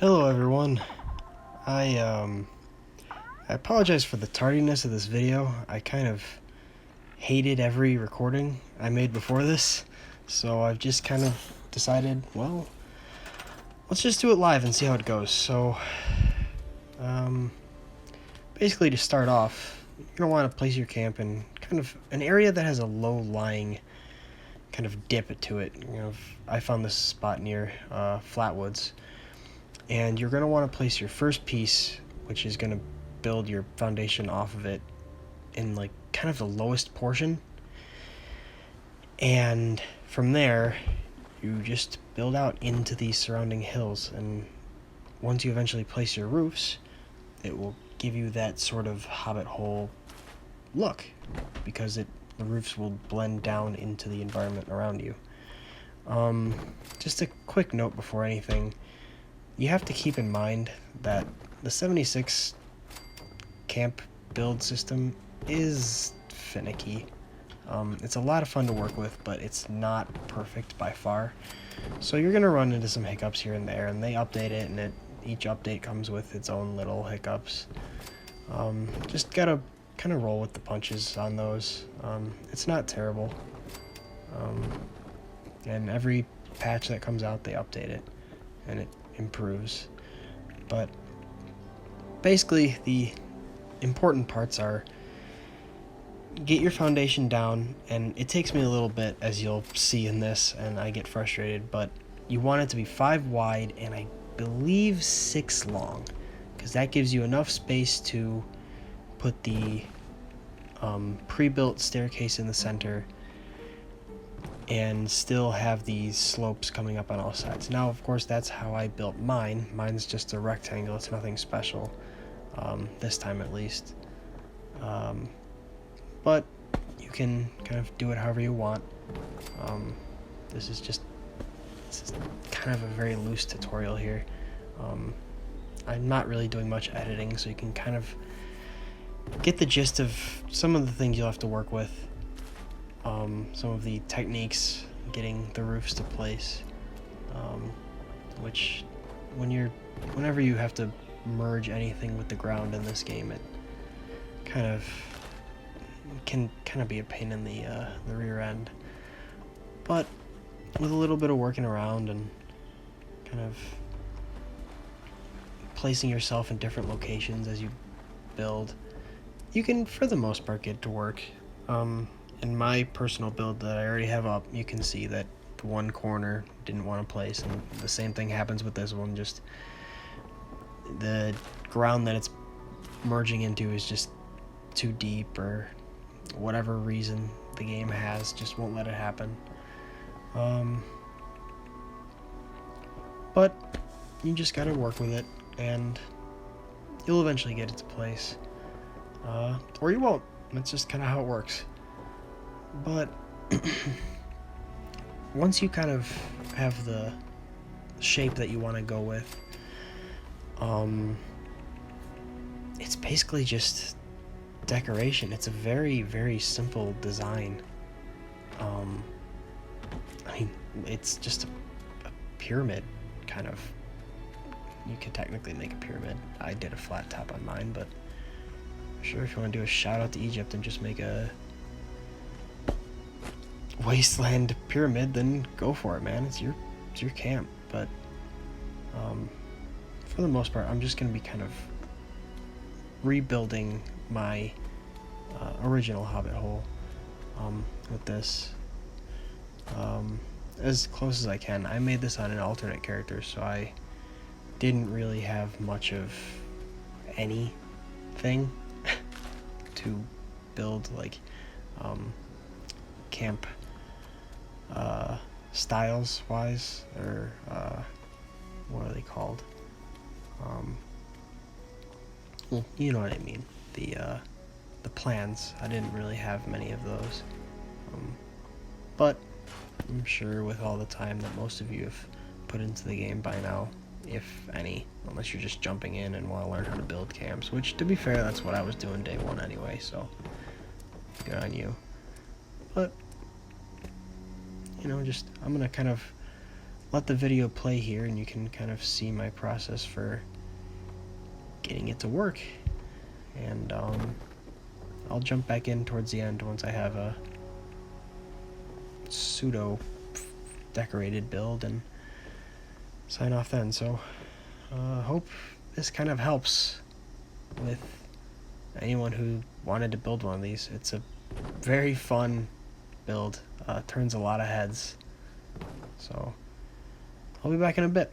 Hello everyone. I I apologize for the tardiness of this video. I kind of hated every recording I made before this, so I've just kind of decided, well, let's just do it live and see how it goes. So um basically, to start off, you're going to want to place your camp in kind of an area that has a low-lying kind of dip to it. I found this spot near Flatwoods. And you're going to want to place your first piece, which is going to build your foundation off of it, in like kind of the lowest portion. And from there, you just build out into the surrounding hills. And once you eventually place your roofs, it will give you that sort of Hobbit hole look, because the roofs will blend down into the environment around you. Just a quick note before anything. You have to keep in mind that the 76 camp build system is finicky. It's a lot of fun to work with, but it's not perfect by far. So you're going to run into some hiccups here and there, and they update it, and each update comes with its own little hiccups. Just got to kind of roll with the punches on those. It's not terrible. And every patch that comes out, they update it, and it improves. But basically, the important parts are get your foundation down, and it takes me a little bit, as you'll see in this, and I get frustrated, but you want it to be 5 wide and I believe 6 long, because that gives you enough space to put the pre-built staircase in the center and still have these slopes coming up on all sides. Now, of course, that's how I built mine. Mine's just a rectangle. It's nothing special, this time at least. But you can kind of do it however you want. This is kind of a very loose tutorial here. I'm not really doing much editing, so you can kind of get the gist of some of the things you'll have to work with. Some of the techniques, getting the roofs to place, which whenever you have to merge anything with the ground in this game, it can be a pain in the rear end. But with a little bit of working around and kind of placing yourself in different locations as you build, you can, for the most part, get to work. In my personal build that I already have up, you can see that the one corner didn't want to place, and the same thing happens with this one. Just the ground that it's merging into is just too deep, or whatever reason the game has just won't let it happen. But you just gotta work with it, and you'll eventually get it to place. Or you won't. That's just kind of how it works. But once you kind of have the shape that you want to go with, it's basically just decoration. It's a very, very simple design. It's just a pyramid, kind of. You could technically make a pyramid. I did a flat top on mine, but sure, if you want to do a shout out to Egypt and just make a wasteland pyramid, then go for it, man. It's your camp. But for the most part, I'm just going to be kind of rebuilding my original Hobbit hole with this as close as I can. I made this on an alternate character, so I didn't really have much of anything to build, like camp styles wise, or what are they called? Well, you know what I mean. The plans. I didn't really have many of those, but I'm sure with all the time that most of you have put into the game by now, if any, unless you're just jumping in and want to learn how to build camps, which, to be fair, that's what I was doing day one anyway, so good on you. But I'm gonna kind of let the video play here and you can kind of see my process for getting it to work. And I'll jump back in towards the end once I have a pseudo decorated build and sign off then. So hope this kind of helps with anyone who wanted to build one of these. It's a very fun build, turns a lot of heads. So I'll be back in a bit.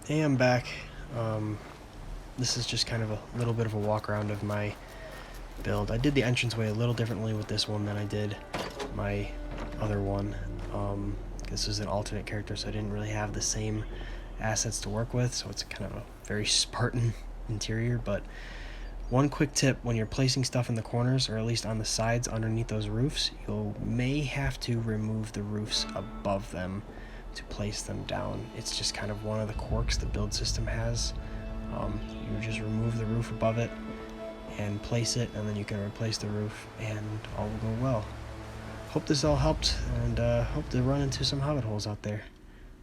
Hey, I'm back. This is just kind of a little bit of a walk around of my build. I did the entranceway a little differently with this one than I did my other one. This is an alternate character, so I didn't really have the same assets to work with, so it's kind of a very Spartan interior. But one quick tip, when you're placing stuff in the corners, or at least on the sides underneath those roofs, you may have to remove the roofs above them to place them down. It's just kind of one of the quirks the build system has. You just remove the roof above it and place it, and then you can replace the roof and all will go well. Hope this all helped, and hope to run into some hobbit holes out there.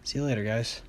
See you later, guys.